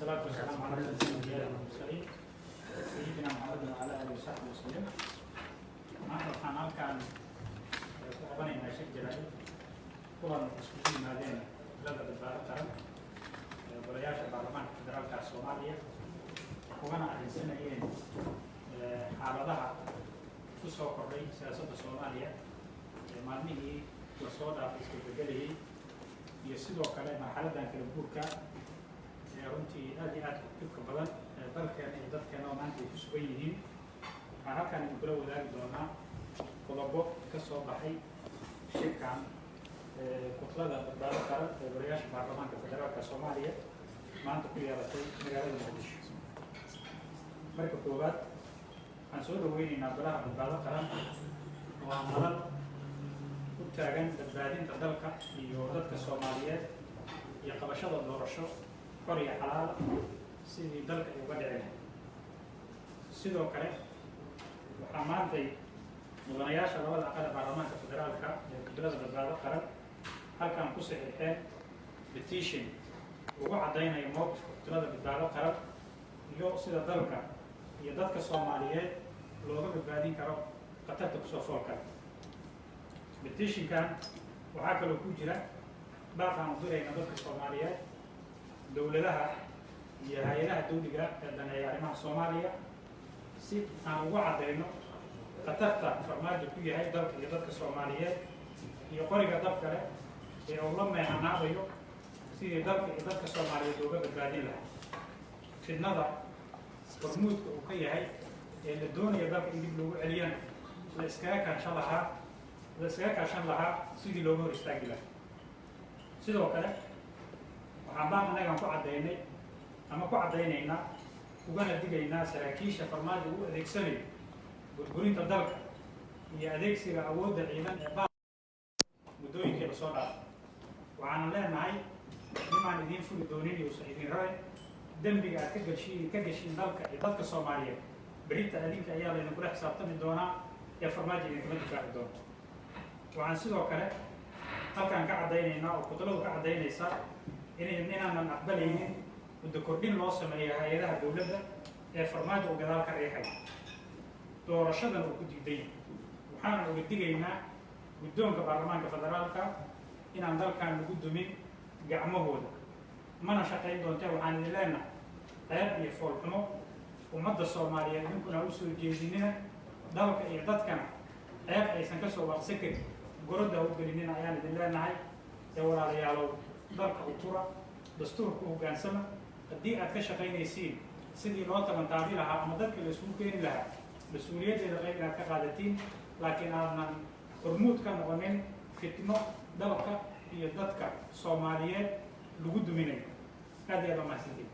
والصلاة والسلام على أشرف الأنبياء والمرسلين سيدنا محمد وعلى آله وصحبه وسلم. maanta waxaan halkaan ku qabanaynaa shir jaraa'id kulan iskugu yimaadeen dowladda badbaado qaran golayaasha baarlamaanka federaalka Soomaaliya ugana arrinsanayeen xaaladaha ku soo kordhay siyaasadda Soomaaliya maalmihii la soo dhaafay isbedbedelayay iyo sidoo kale marxaladdan kala guurka runtii aad iyo aad dhibka badan dalkeena iyo dadkeena oo maanta ay ku sugan yihiin. waxaan halkaan idinkula wadaagi doonaa qodobo ka soo baxay shirkan kutlada badbaado qaran ee golayaasha baarlamaanka federaalka Soomaaliya maanta ku yeelatay magaalada Muqdisho. marka koowaad waxaan soo dhaweynaynaa golaha badbaado qaran waa madal u taagan badbaadinta dalka iyo dadka Soomaaliyeed iyo qabashada doorasho xor iyo xalaal sidii dalka ay uga dhici lahayd. sidoo kale waxaa maantay mudanayaasha labada aqal ee baarlamaanka federaalka ee kutlada badbaado qaran halkan ku saxiixeen petition ugu caddaynaya mowqifka kutlada badbaado qaran iyo sida dalka iyo dadka Soomaaliyeed looga badbaadin karo khatarta kusoo fool kara. petitionkan waxaa kaloo ku jira baaqaan u dirayna dadka Soomaaliyeed dowladaha iyo hay-adaha dawliga ee daneeya arrimaha Soomaaliya si aan ugu caddayno khatarta farmaajo ku yahay dalka iyo dadka Soomaaliyeed iyo qoriga dabka leh ee uu la meexanaabayo sidii dalka iyo dadka Soomaaliyeed looga badbaadin lahaa. fidnada hormuudka uu ka yahay ee la doonaya dalka in dib loogu celiyana la iskaga kaashan lahaa sidii looga hor istaagi lahaa. sidoo kale waxaan baaqanagaan ku caddaynay ama ku caddaynaynaa ugana digaynaa saraakiisha farmaajo ugu adeegsanayo burburinta dalka iyo adeegsiga awoodda ciidan ee muddooyinkii la soo dhaafay. waxaana leenahay nimaan idiin fuli doonin iuusan idin rarin dembiga aad ka geshiin dalka iyo dadka Soomaaliyeed berita adinka ayaa laydinkula xisaabtami doonaa ee farmaajo idinkula difaaci doona. waxaan sidoo kale halkaan ka caddaynaynaa oo kutladu ka caddaynaysa inaanan aqbalaynin muddo kordhin loo sameeyo hay-adaha dowladda ee farmaajo uu gadaal ka riixay doorashadan uu ku diiday. waxaanan uga digaynaa guddoonka baarlamaanka federaalka inaan dalkan lagu dumin gacmahooda mana shaqayn doontee. waxaan idin leenahay ceeb iyo foolxumo ummadda Soomaaliyeed idinkuna u soo jeedinina dalka iyo dadkana ceeb aysan ka soo waaqsan karin gorodda u gelinina ayaan idin leenahay. ee walaalayaalow dalka u tura dastuurka u hoggaansama. haddii aad ka shaqaynaysiin sidii loo tabantaabi lahaa ama dadka la isugu keeni lahaa mas-uuliyaddeeda qayb inaad ka qaadatiin laakiin aadnan hormuud ka noqonin fitno dalka iyo dadka Soomaaliyeed lagu duminayo. aad iyo aad mahadsantiin.